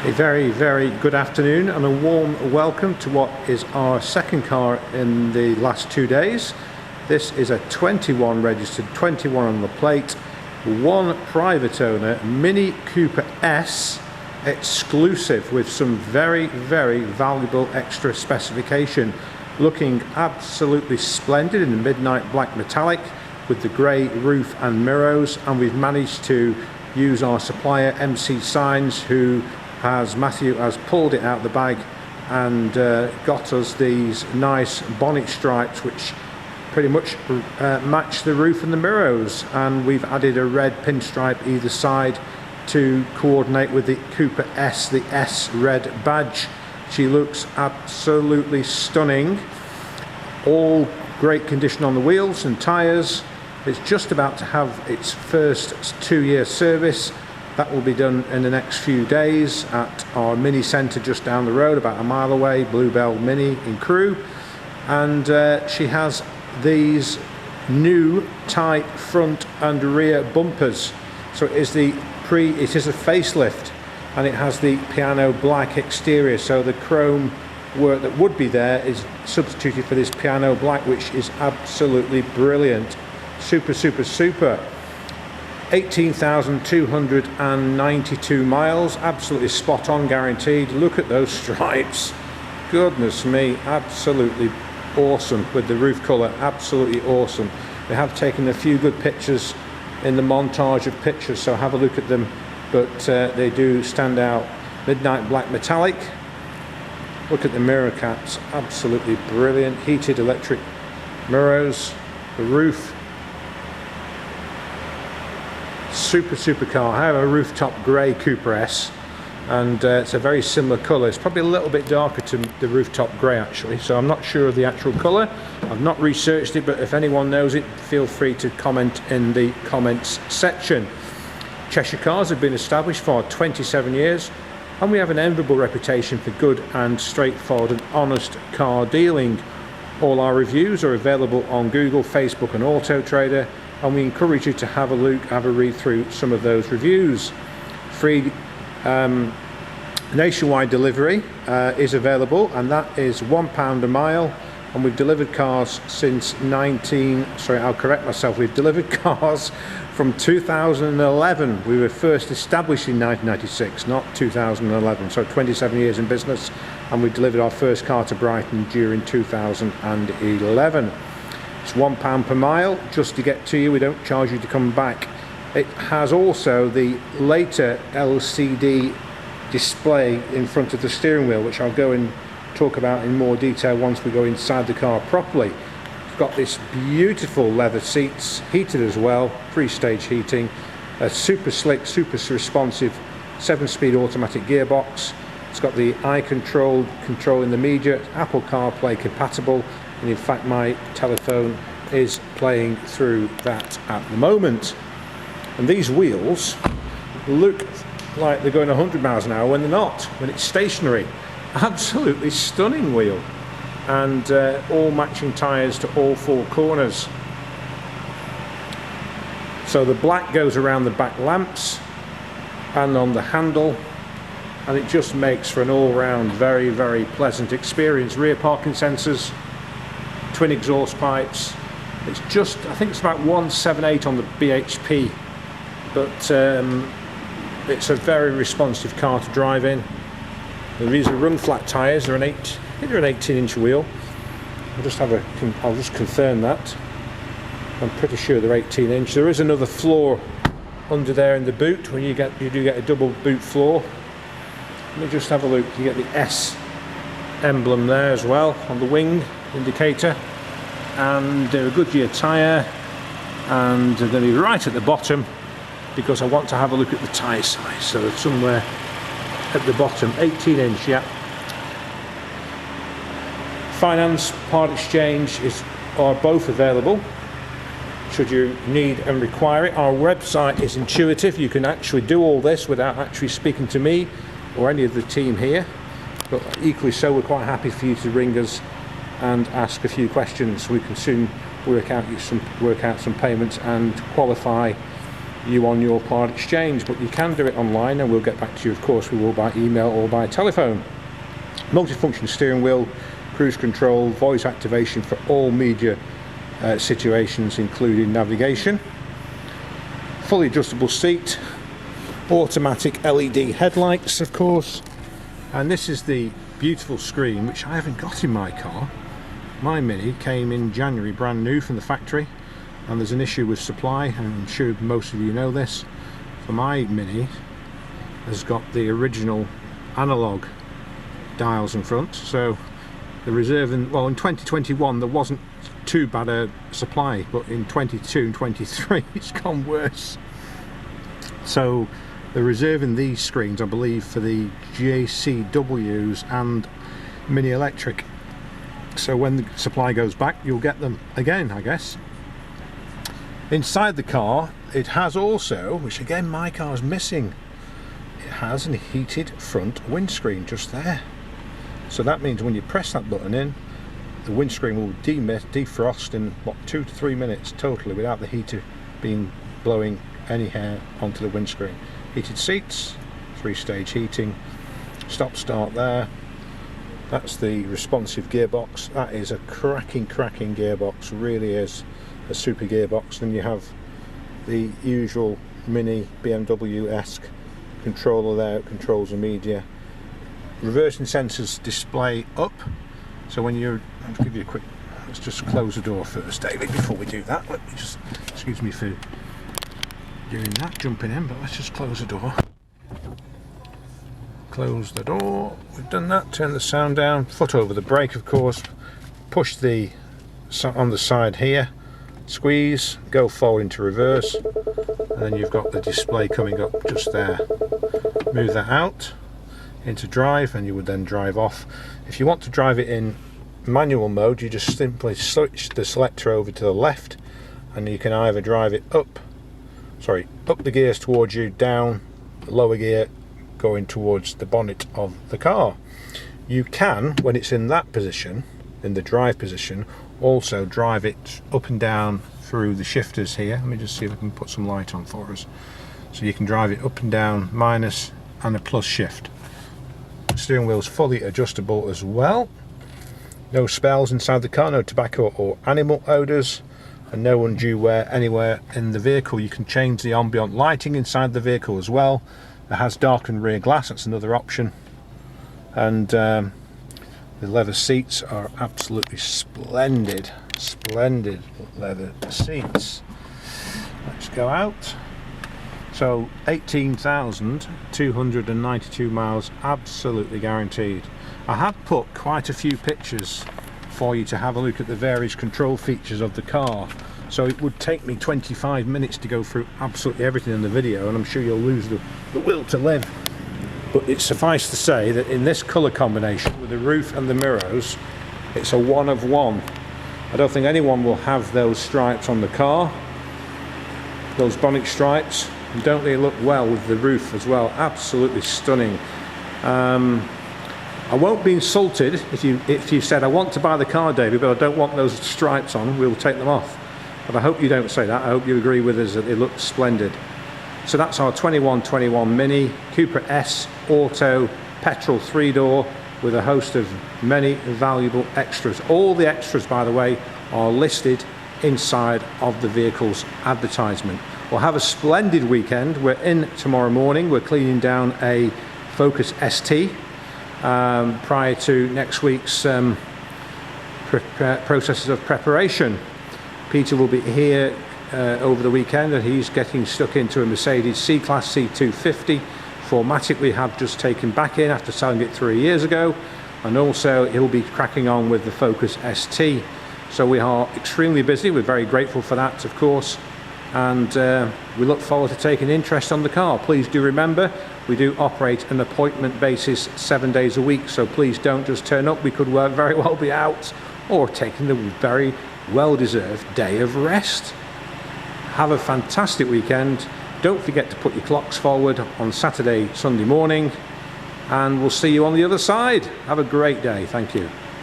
A very good afternoon and a warm welcome to what is our second car in the last 2 days. This is a 21 registered, 21 on the plate, one private owner Mini Cooper S exclusive with some very valuable extra specification, looking absolutely splendid in the midnight black metallic with the grey roof and mirrors. And we've managed to use our supplier MC Signs, who Matthew has pulled it out the bag and got us these nice bonnet stripes which pretty much match the roof and the mirrors, and we've added a red pinstripe either side to coordinate with the Cooper S, the S red badge. She looks absolutely stunning. All great condition on the wheels and tyres. It's just about to have its first 2-year service. That will be done in the next few days at our mini centre just down the road, about a mile away, Bluebell Mini in Crewe. And she has these new type front and rear bumpers. So it is a facelift, and it has the piano black exterior. So the chrome work that would be there is substituted for this piano black, which is absolutely brilliant. Super 18,292 miles, absolutely spot on, guaranteed. Look at those stripes, goodness me, absolutely awesome with the roof colour, absolutely awesome. They have taken a few good pictures in the montage of pictures, so have a look at them, but they do stand out. Midnight black metallic. Look at the mirror caps, absolutely brilliant. Heated electric mirrors, the roof. Super car. I have a rooftop grey Cooper S, and it's a very similar colour. It's probably a little bit darker to the rooftop grey actually, so I'm not sure of the actual colour. I've not researched it, but if anyone knows it, feel free to comment in the comments section. Cheshire Cars have been established for 27 years, and we have an enviable reputation for good and straightforward and honest car dealing. All our reviews are available on Google, Facebook and Auto Trader, and we encourage you to have a look, have a read through some of those reviews. Free nationwide delivery is available, and that is £1 a mile. And we've delivered cars since we've delivered cars from 2011. We were first established in 1996, not 2011, so 27 years in business, and we delivered our first car to Brighton during 2011. It's £1 per mile just to get to you. We don't charge you to come back. It has also the later LCD display in front of the steering wheel, which I'll go and talk about in more detail once we go inside the car properly. It's got this beautiful leather seats, heated as well, 3-stage heating, a super slick, super responsive 7-speed automatic gearbox. It's got the eye control in the media, Apple CarPlay compatible, and in fact my telephone is playing through that at the moment. And these wheels look like they're going 100 miles an hour when they're not, when it's stationary. Absolutely stunning wheel, and all matching tyres to all 4 corners. So the black goes around the back lamps and on the handle, and it just makes for an all-round very pleasant experience. Rear parking sensors, twin exhaust pipes. It's just, I think it's about 178 on the BHP, but it's a very responsive car to drive in. These are run flat tyres. They're an 18-inch wheel. I'll just confirm that. I'm pretty sure they're 18-inch. There is another floor under there in the boot. When you do get a double boot floor. Let me just have a look. You get the S emblem there as well on the wing indicator, and they're a Goodyear tyre, and they're going to be right at the bottom because I want to have a look at the tyre size. So it's somewhere at the bottom, 18-inch, yeah. Finance, part exchange are both available should you need and require it. Our website is intuitive. You can actually do all this without actually speaking to me or any of the team here, but equally so, we're quite happy for you to ring us and ask a few questions. We can soon work out some payments and qualify you on your part exchange, but you can do it online, and we'll get back to you, of course. We will by email or by telephone. Multifunction steering wheel, cruise control, voice activation for all media situations, including navigation, fully adjustable seat, automatic LED headlights, of course, and this is the beautiful screen which I haven't got in my car. My Mini came in January brand new from the factory, and there's an issue with supply, and I'm sure most of you know this. So my Mini has got the original analog dials in front, so the reserve in 2021 there wasn't too bad a supply, but in 22 and 23 it's gone worse. So they're reserving these screens, I believe, for the JCWs and Mini Electric, so when the supply goes back you'll get them again, I guess. Inside the car it has also, which again my car's missing, it has a heated front windscreen just there. So that means when you press that button in, the windscreen will defrost in what, 2 to 3 minutes totally, without the heater blowing any air onto the windscreen. Heated seats, 3-stage heating, stop start there. That's the responsive gearbox. That is a cracking gearbox, really is a super gearbox. Then you have the usual Mini BMW-esque controller there, it controls the media. Reversing sensors display up, so when you're, I'll give you a quick, let's just close the door first, David, before we do that. Let me just, excuse me for doing that, jumping in, but let's just close the door. Close the door, we've done that, turn the sound down, foot over the brake of course, push the on the side here, squeeze, go forward into reverse, and then you've got the display coming up just there. Move that out into drive, and you would then drive off. If you want to drive it in manual mode, you just simply switch the selector over to the left, and you can either drive it up the gears towards you, down, lower gear going towards the bonnet of the car. You can, when it's in that position, in the drive position, also drive it up and down through the shifters here. Let me just see if I can put some light on for us. So you can drive it up and down, minus and a plus shift. Steering wheel is fully adjustable as well. No smells inside the car, no tobacco or animal odours, and no undue wear anywhere in the vehicle. You can change the ambient lighting inside the vehicle as well. It has darkened rear glass, that's another option. And the leather seats are absolutely splendid leather seats. Let's go out. So 18,292 miles, absolutely guaranteed. I have put quite a few pictures for you to have a look at the various control features of the car, so it would take me 25 minutes to go through absolutely everything in the video, and I'm sure you'll lose the will to live. But it's suffice to say that in this colour combination with the roof and the mirrors, it's a one of one. I don't think anyone will have those stripes on the car, those bonnet stripes. Don't they look well with the roof as well? Absolutely stunning. I won't be insulted if you said, I want to buy the car, David, but I don't want those stripes on. We'll take them off. But I hope you don't say that. I hope you agree with us that they look splendid. So that's our 2121 Mini Cooper S Auto petrol 3-door with a host of many valuable extras. All the extras, by the way, are listed inside of the vehicle's advertisement. We'll have a splendid weekend. We're in tomorrow morning. We're cleaning down a Focus ST prior to next week's processes of preparation. Peter will be here over the weekend, and he's getting stuck into a Mercedes C-Class C250 4MATIC we have just taken back in after selling it 3 years ago, and also he'll be cracking on with the Focus ST. So we are extremely busy. We're very grateful for that, of course, and we look forward to taking interest on the car. Please do remember, we do operate an appointment basis 7 days a week, so please don't just turn up. We could very well be out or taking the very well-deserved day of rest. Have a fantastic weekend. Don't forget to put your clocks forward on Saturday, Sunday morning, and we'll see you on the other side. Have a great day. Thank you.